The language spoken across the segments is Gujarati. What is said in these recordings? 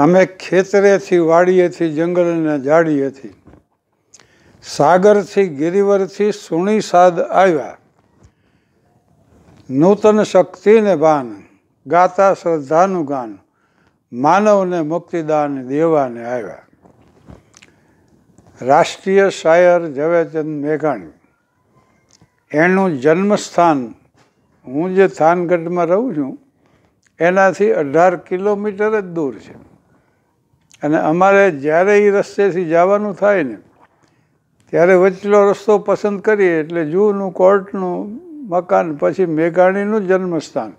અમે ખેતરેથી વાડીએથી જંગલને જાડીએથી સાગરથી ગિરિવરથી સુણી સાદ આવ્યા નૂતન શક્તિને ભાન ગાતા શ્રદ્ધાનું ગાન માનવને મુક્તિદાન દેવાને આવ્યા. રાષ્ટ્રીય શાયર ઝવેરચંદ મેઘાણી, એનું જન્મસ્થાન હું જે થાનગઢમાં રહું છું એનાથી 18 કિલોમીટર જ દૂર છે. અને અમારે જ્યારે એ રસ્તેથી જવાનું થાય ને ત્યારે વચલો રસ્તો પસંદ કરીએ એટલે જૂનું કોર્ટનું મકાન, પછી મેઘાણીનું જન્મસ્થાન,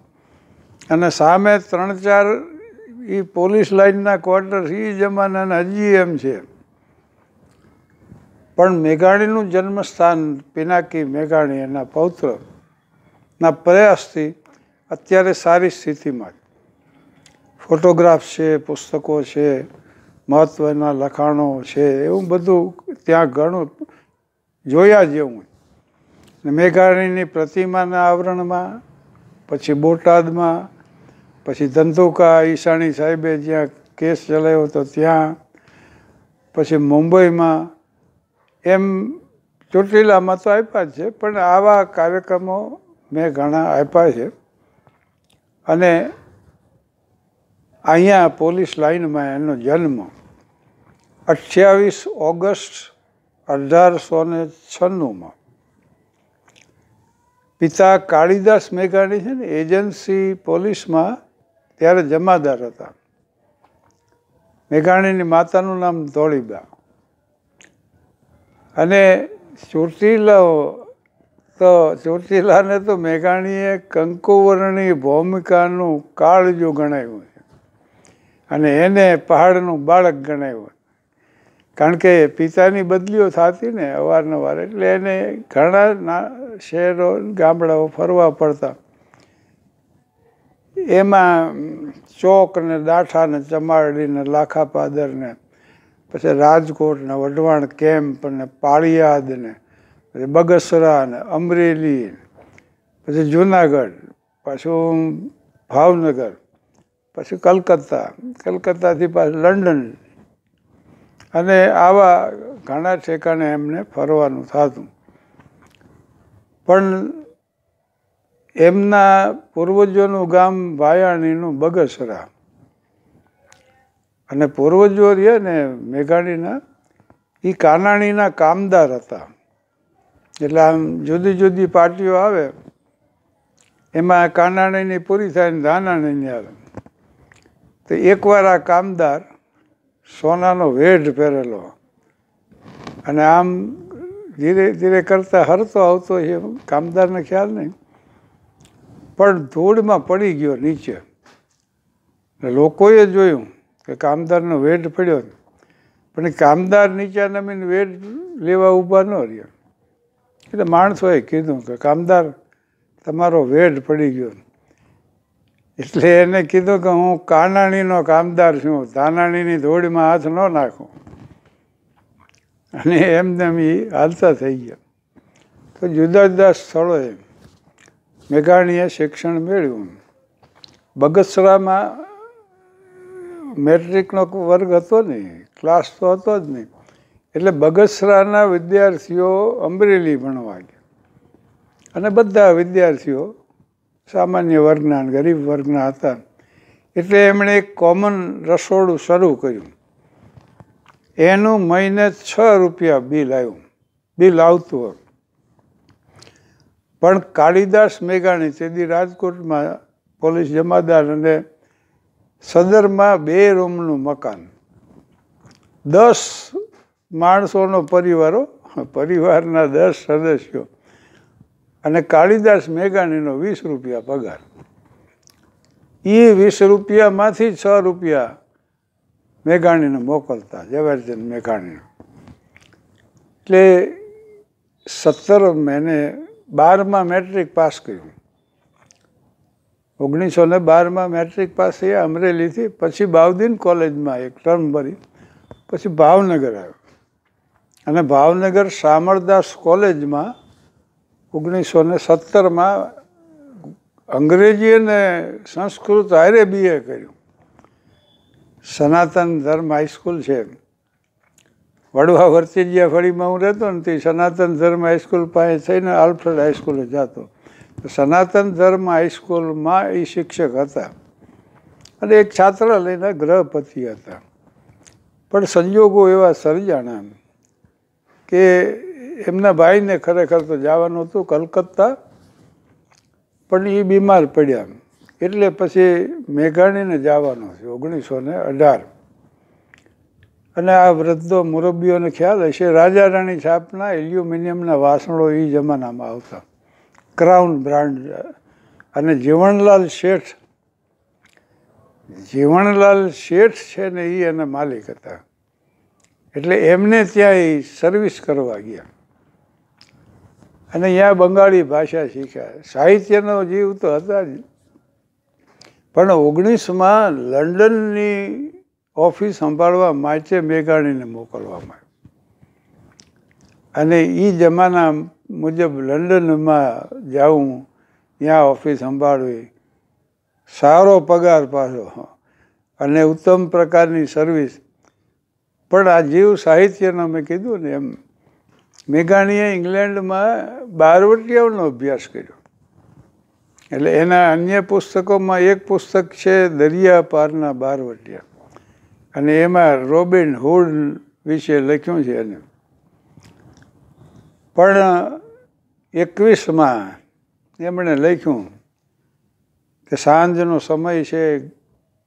અને સામે 3-4 એ પોલીસ લાઇનના ક્વાર્ટર એ જમાનાના હજી એમ છે. પણ મેઘાણીનું જન્મસ્થાન પિનાકી મેઘાણી એના પૌત્રના પ્રયાસથી અત્યારે સારી સ્થિતિમાં ફોટોગ્રાફ છે, પુસ્તકો છે, મહત્ત્વના લખાણો છે, એવું બધું ત્યાં ઘણું જોયા જેવું. મેઘાણીની પ્રતિમાના આવરણમાં, પછી બોટાદમાં, પછી ધંધુકા ઈશાણી સાહેબે જ્યાં કેસ ચલાવ્યો હતો ત્યાં, પછી મુંબઈમાં, એમ ચોટીલામાં તો આપ્યા જ છે. પણ આવા કાર્યક્રમો મેં ઘણા આપ્યા છે. અને અહીંયા પોલીસ લાઇનમાં એનો જન્મ 28 ઓગસ્ટ 1896માં. પિતા કાળીદાસ મેઘાણી છે ને એજન્સી પોલીસમાં ત્યારે જમાદાર હતા. મેઘાણીની માતાનું નામ ધોળીબા. અને ચોટીલાને તો મેઘાણીએ કંકુવર્ણી ભૂમિકાનું કાળજું ગણાવ્યું છે અને એને પહાડનું બાળક ગણાવ્યું. કારણ કે પિતાની બદલીઓ થતી ને અવારનવાર, એટલે એને ઘણા શહેરો ગામડાઓ ફરવા પડતા. એમાં ચોક ને દાઠા ને ચમારડી ને લાખા પાદર ને પછી રાજકોટ ને વઢવાણ કેમ્પ ને પાળિયાદ ને પછી બગસરા ને અમરેલી, પછી જુનાગઢ, પાછું ભાવનગર, પછી કલકત્તાથી પાછું લંડન, અને આવા ઘણા ઠેકાણે એમને ફરવાનું થતું. પણ એમના પૂર્વજોનું ગામ ભાયાણીનું બગસરા, અને પૂર્વજો રહ્યા ને મેઘાણીના એ કાનાણીના કામદાર હતા. એટલે આમ જુદી જુદી પાર્ટીઓ આવે એમાં કાનાણીની પૂરી થાય ને ધાનાણીની આવે. તો એકવાર આ કામદાર સોનાનો વેઢ પહેરેલો અને આમ ધીરે ધીરે કરતા હરતો આવતો છે, કામદારને ખ્યાલ નહીં, પણ ધૂળમાં પડી ગયો નીચે. લોકોએ જોયું કે કામદારનો વેઢ પડ્યો, પણ એ કામદાર નીચે નમીને વેઢ લેવા ઊભા ન રહ્યા. એટલે માણસોએ કીધું કે કામદાર તમારો વેઢ પડી ગયો. એટલે એને કીધું કે હું કાનાણીનો કામદાર છું, ધાનાણીની ધૂળમાં હાથ ન નાખું. અને એમને એ હાલતા થઈ ગયા. તો જુદા જુદા સ્થળોએ મેઘાણીએ શિક્ષણ મેળવ્યું. બગસરામાં મેટ્રિકનો વર્ગ હતો નહીં, ક્લાસ તો હતો જ નહીં. એટલે બગસરાના વિદ્યાર્થીઓ અમરેલી ભણવા ગયા, અને બધા વિદ્યાર્થીઓ સામાન્ય વર્ગના, ગરીબ વર્ગના હતા. એટલે એમણે એક કોમન રસોડું શરૂ કર્યું. એનું મહિને 6 રૂપિયા બિલ આવ્યું, બિલ આવતું હોય. પણ કાળીદાસ મેઘાણી તેથી રાજકોટમાં પોલીસ જમાદાર, અને સદરમાં 2 રૂમનું મકાન, 10 માણસોનો પરિવારના 10 સદસ્યો, અને કાળીદાસ મેઘાણીનો 20 રૂપિયા પગાર. એ 20 રૂપિયામાંથી 6 રૂપિયા મેઘાણીને મોકલતા, ઝવેરચંદ મેઘાણીને. એટલે 12માં મેટ્રિક પાસ કર્યું. 1912માં મેટ્રિક પાસ થયા અમરેલીથી. પછી બાઉદીન કોલેજમાં એક ટર્મ ભરી, પછી ભાવનગર આવ્યો, અને ભાવનગર શામળદાસ કોલેજમાં 1917માં અંગ્રેજી અને સંસ્કૃત હારે BA કર્યું. સનાતન ધર્મ હાઈસ્કૂલ છે, વડવા વર્તિજિયા ફળીમાં હું રહેતો ને તે સનાતન ધર્મ હાઈસ્કૂલ પાસે થઈને આલ્ફ્રેડ હાઈસ્કૂલે જતો. સનાતન ધર્મ હાઈસ્કૂલમાં એ શિક્ષક હતા અને એક છાત્રાલયના ગૃહપતિ હતા. પણ સંજોગો એવા સર્જાણા કે એમના ભાઈને ખરેખર તો જવાનું હતું કલકત્તા, પણ એ બીમાર પડ્યા એટલે પછી મેઘાણીને જવાનું છે 1918. અને આ વૃદ્ધો મુરબ્બીઓને ખ્યાલ હશે, રાજા રાણી છાપના એલ્યુમિનિયમના વાસણો એ જમાનામાં આવતા, ક્રાઉન બ્રાન્ડ. અને જીવણલાલ શેઠ છે ને એ એના માલિક હતા. એટલે એમને ત્યાં એ સર્વિસ કરવા ગયા અને અહીંયા બંગાળી ભાષા શીખ્યા. સાહિત્યનો જીવ તો હતા જ, પણ 19માં લંડનની ઓફિસ સંભાળવા માટે મેઘાણીને મોકલવામાં આવ્યું. અને એ જમાના મુજબ લંડનમાં જાઉં, ત્યાં ઓફિસ સંભાળવી, સારો પગાર પાછો અને ઉત્તમ પ્રકારની સર્વિસ. પણ આ જીવ સાહિત્યનો મેં કીધું ને એમ, મેઘાણીએ ઇંગ્લેન્ડમાં બારવટિયાઓનો અભ્યાસ કર્યો. એટલે એના અન્ય પુસ્તકોમાં એક પુસ્તક છે દરિયા પારના બારવટિયા, અને એમાં રોબિન હુડ વિશે લખ્યું છે એને. પણ 21માં એમણે લખ્યું કે સાંજનો સમય છે,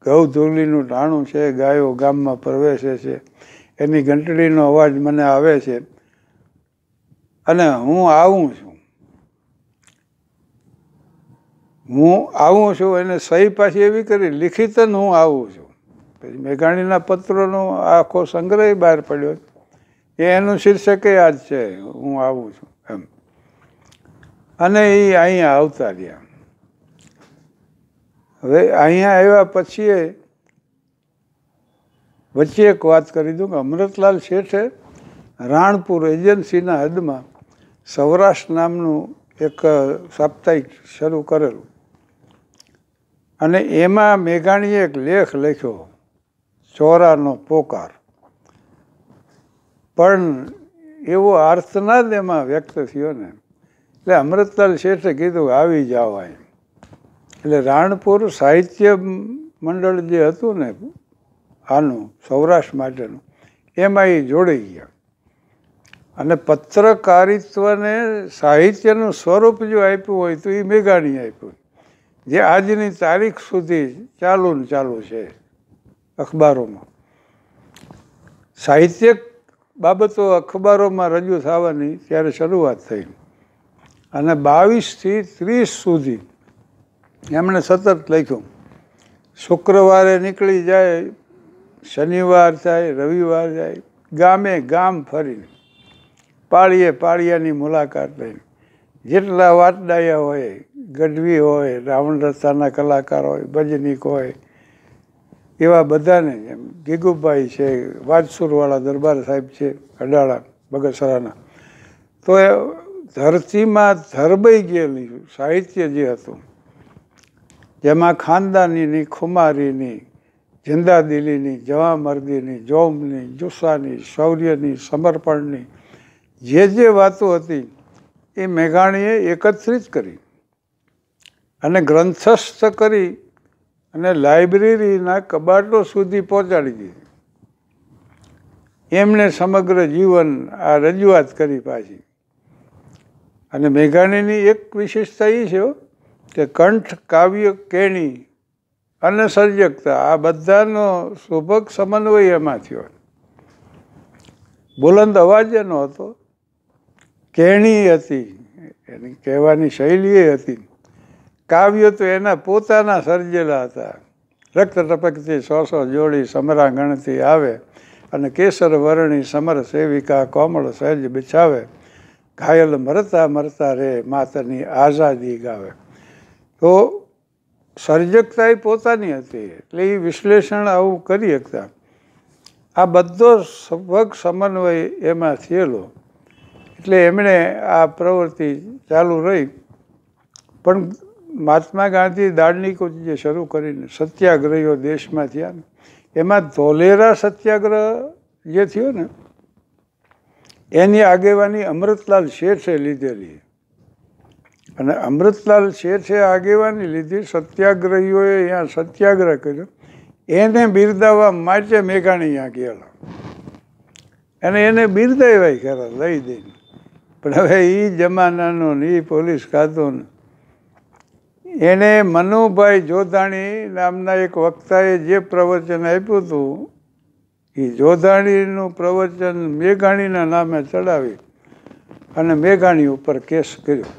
ઘઉં ધૂલીનું ટાણું છે, ગાયો ગામમાં પ્રવેશે છે, એની ઘંટડીનો અવાજ મને આવે છે અને હું આવું છું. એને સહી પાછી એવી કરી લિખિતન હું આવું છું. પછી મેઘાણીના પત્રોનો આખો સંગ્રહ બહાર પડ્યો, એનું શીર્ષક આ જ છે, હું આવું છું એમ. અને એ અહીંયા આવતા રહ્યા. હવે અહીંયા આવ્યા પછી વચ્ચે એક વાત કરી દઉં કે અમૃતલાલ શેઠે રાણપુર એજન્સીના હદમાં સૌરાષ્ટ્ર નામનું એક સાપ્તાહિક શરૂ કરેલું, અને એમાં મેઘાણીએ એક લેખ લખ્યો, ચોરાનો પોકાર. પણ એવો આર્તનાદ એમાં વ્યક્ત થયો ને, એટલે અમૃતલાલ શેઠે કીધું આવી જાઓ અહીં. એટલે રાણપુર સાહિત્ય મંડળ જે હતું ને આનું સૌરાષ્ટ્ર માટેનું, એમાં એ જોડાઈ ગયા. અને પત્રકારિત્વને સાહિત્યનું સ્વરૂપ જો આપ્યું હોય તો એ મેઘાણીએ આપ્યું, જે આજની તારીખ સુધી ચાલુ છે અખબારોમાં. સાહિત્યિક બાબતો અખબારોમાં રજૂ થવાની ત્યારે શરૂઆત થઈ, અને 22થી 30 સુધી એમણે સતત લખ્યું. શુક્રવારે નીકળી જાય, શનિવાર થાય, રવિવાર જાય, ગામે ગામ ફરીને પાળિયાની મુલાકાત લઈને જેટલા વાટડાયા હોય, ગઢવી હોય, રાવણ રસ્તાના કલાકાર હોય, ભજનીક હોય, એવા બધાને, જેમ ગીગુભાઈ છે, વાજસુરવાળા દરબાર સાહેબ છે અડાળા બગસરાના, તો એ ધરતીમાં ધરબાઈ ગયેલી સાહિત્ય જે હતું, જેમાં ખાનદાનીની, ખુમારીની, જિંદાદિલીની, જવામર્દીની, જોમની, જુસ્સાની, શૌર્યની, સમર્પણની જે વાતો હતી એ મેઘાણીએ એકત્રિત કરી અને ગ્રંથસ્થ કરી અને લાઇબ્રેરીના કબાટો સુધી પહોંચાડી દીધી. એમણે સમગ્ર જીવન આ રજૂઆત કરી પાછી. અને મેઘાણીની એક વિશેષતા એ છે કે કંઠ, કાવ્ય, કેણી અને સર્જકતા આ બધાનો શોભક સમન્વય એમાં થયો. બુલંદ અવાજ એનો હતો, કેણી હતી, એની કહેવાની શૈલી હતી, કાવ્ય તો એના પોતાના સર્જેલા હતા. રક્ત ટપકતી 100 જોડી સમરા ગણતી આવે, અને કેસર વર્ણી સમર સેવિકા કોમળ સહેજ બિછાવે, ઘાયલ મરતા મરતા રે માતાની આઝાદી ગાવે. તો સર્જકતા એ પોતાની હતી, એટલે એ વિશ્લેષણ આવું કરી શકતા. આ બધો સબક સમન્વય એમાં થયેલો, એટલે એમણે આ પ્રવૃત્તિ ચાલુ રહી. પણ મહાત્મા ગાંધી દાર્શનિકો જે શરૂ કરીને સત્યાગ્રહીઓ દેશમાં થયા ને, એમાં ધોલેરા સત્યાગ્રહ જે થયો ને એની આગેવાની અમૃતલાલ શેઠે લીધેલી. અને અમૃતલાલ શેઠે આગેવાની લીધી, સત્યાગ્રહીઓએ અહીંયા સત્યાગ્રહ કર્યો, એને બિરદાવવા માટે મેઘાણી અહીંયા ગયેલા અને એને બિરદાવ્યા ખરા લઈ દઈને. પણ હવે એ જમાનાનો ને એ પોલીસ ખાતો ને એને મનુભાઈ જોધાણી નામના એક વક્તાએ જે પ્રવચન આપ્યું હતું એ જોધાણીનું પ્રવચન મેઘાણીના નામે ચડાવી અને મેઘાણી ઉપર કેસ કર્યો.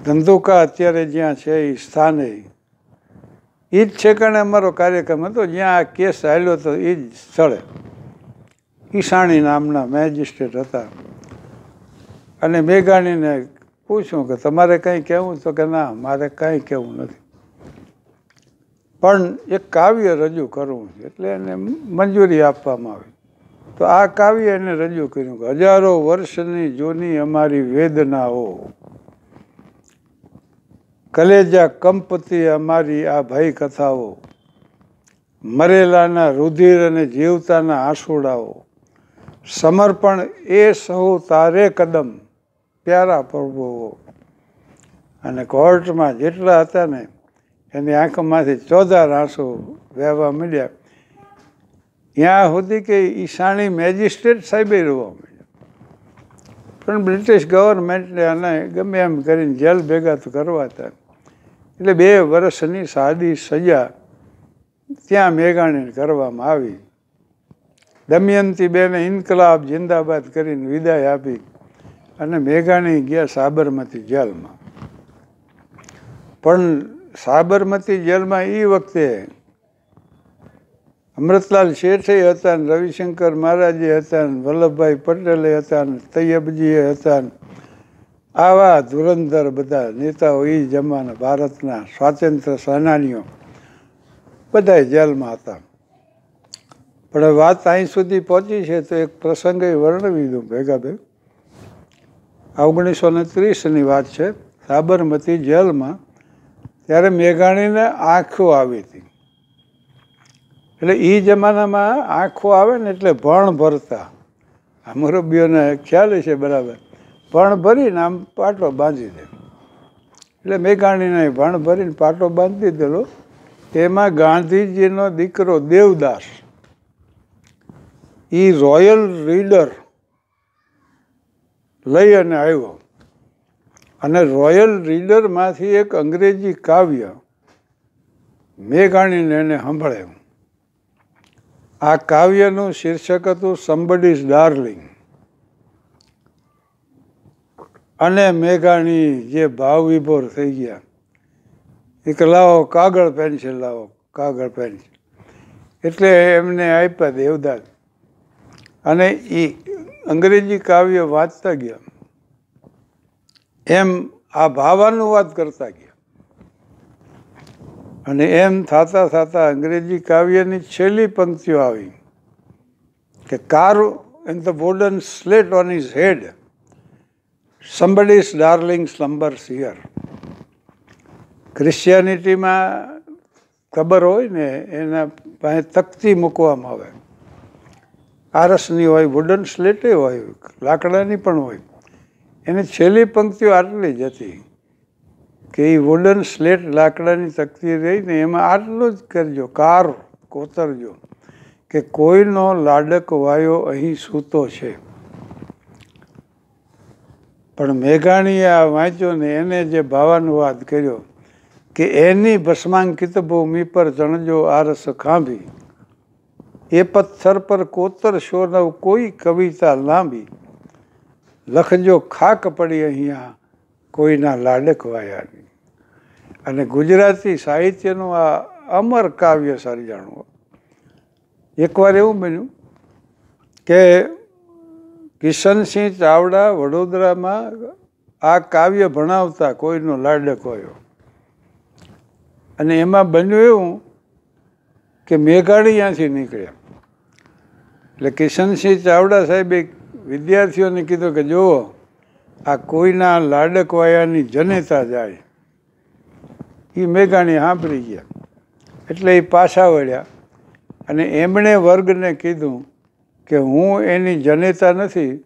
ધંધુકા અત્યારે જ્યાં છે એ સ્થાને એ જ ઠેકાણે અમારો કાર્યક્રમ હતો, જ્યાં આ કેસ ચાલ્યો હતો એ જ સ્થળે ઈશાણી નામના મેજિસ્ટ્રેટ હતા. અને મેઘાણીને પૂછ્યું કે તમારે કંઈ કહેવું? તો કે ના, મારે કાંઈ કહેવું નથી, પણ એક કાવ્ય રજૂ કરવું છે. એટલે એને મંજૂરી આપવામાં આવી. તો આ કાવ્ય એને રજૂ કર્યું કે હજારો વર્ષની જૂની અમારી વેદનાઓ, કલેજા કંપતી અમારી આ ભય કથાઓ, મરેલાના રુધિર અને જીવતાના આંસુડાઓ, સમર્પણ એ સહુ તારે કદમ પ્યારા પ્રભુઓ. અને કોર્ટમાં જેટલા હતા ને એની આંખોમાંથી 14 આંસુ વહેવા મળ્યા. ત્યાં સુધી કે ઈશાણી મેજિસ્ટ્રેટ સાહેબે રોવા મળ્યા. પણ બ્રિટિશ ગવર્મેન્ટને આને ગમે એમ કરીને જેલ ભેગા તો કરવા હતા. એટલે 2 વર્ષની સાદી સજા ત્યાં મેઘાણીને કરવામાં આવી. દમયંતી બેને ઇન્કલાબ જિંદાબાદ કરીને વિદાય આપી અને મેઘાણી ગયા સાબરમતી જેલમાં. પણ સાબરમતી જેલમાં એ વખતે અમૃતલાલ શેઠે હતા ને રવિશંકર મહારાજે હતા ને વલ્લભભાઈ પટેલે હતા ને તૈયબજીએ હતા ને આવા ધુરંધર બધા નેતાઓ એ જમાના ભારતના સ્વાતંત્ર્ય સેનાનીઓ બધા જેલમાં હતા. પણ વાત અહીં સુધી પહોંચી છે તો એક પ્રસંગે વર્ણવી દઉં ભેગા ભેગ. 1930ની વાત છે. સાબરમતી જેલમાં ત્યારે મેઘાણીને આંખો આવી હતી. એટલે એ જમાનામાં આંખો આવે ને એટલે ભણ ભરતા. આ મુરબ્બીઓને ખ્યાલ છે બરાબર. ભણ ભરીને આમ પાટો બાંધી દે. એટલે મેઘાણીને ભણ ભરીને પાટો બાંધી દીધેલો. એમાં ગાંધીજીનો દીકરો દેવદાસ એ રોયલ રીડર લઈ અને આવ્યો. અને રોયલ રીડરમાંથી એક અંગ્રેજી કાવ્ય મેઘાણીને એને સંભળાયું. આ કાવ્યનું શીર્ષક હતું સમબડીઝ ડાર્લિંગ. અને મેઘાણી જે ભાવ વિભોર થઈ ગયા. એક લાવો કાગળ પેન્સિલ, લાવો કાગળ પેન્સિલ. એટલે એમને આપ્યા દેવદાસ. અને એ અંગ્રેજી કાવ્ય વાંચતા ગયા એમ આ ભાવાનુવાદ કરતા ગયા. અને એમ થતા થતા અંગ્રેજી કાવ્યની છેલ્લી પંક્તિઓ આવી કે carve in the wooden slate on his head somebody's darling slumbers here. ક્રિશ્ચિયાનિટીમાં ખબર હોય ને એના પાસે તકતી મૂકવામાં આવે. આરસની હોય, વુડન સ્લેટે હોય, લાકડાની પણ હોય. એની છેલ્લી પંક્તિઓ આટલી જ હતી કે એ વુડન સ્લેટ લાકડાની તકતી રહીને એમાં આટલું જ કરજો, કોતરજો કે કોઈનો લાડક વાયો અહીં સૂતો છે. પણ મેઘાણીએ આ વાંચ્યો ને એને જે ભાવાનુવાદ કર્યો કે એની ભસ્માંકિત ભૂમિ પર ચણજો આરસ ખાંભી, એ પથ્થર પર કોતરશો નવ કોઈ કવિતા લાંબી, લખજો ખાક પડી અહીંયા કોઈના લાડક વાયાની. અને ગુજરાતી સાહિત્યનું આ અમર કાવ્ય સર્જાણું. એકવાર એવું બન્યું કે કિશનસિંહ ચાવડા વડોદરામાં આ કાવ્ય ભણાવતા કોઈનો લાડક વાયો. અને એમાં બન્યું એવું કે મેઘાણી ત્યાંથી નીકળ્યા. એટલે કિશનસિંહ ચાવડા સાહેબે વિદ્યાર્થીઓને કીધું કે જુઓ, આ કોઈના લાડકવાયાની જનેતા જાય. એ મેઘાણી સાંભળી ગયા. એટલે એ પાછા વળ્યા અને એમણે વર્ગને કીધું કે હું એની જનેતા નથી,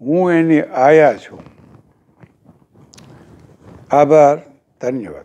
હું એની આયા છું. આભાર, ધન્યવાદ.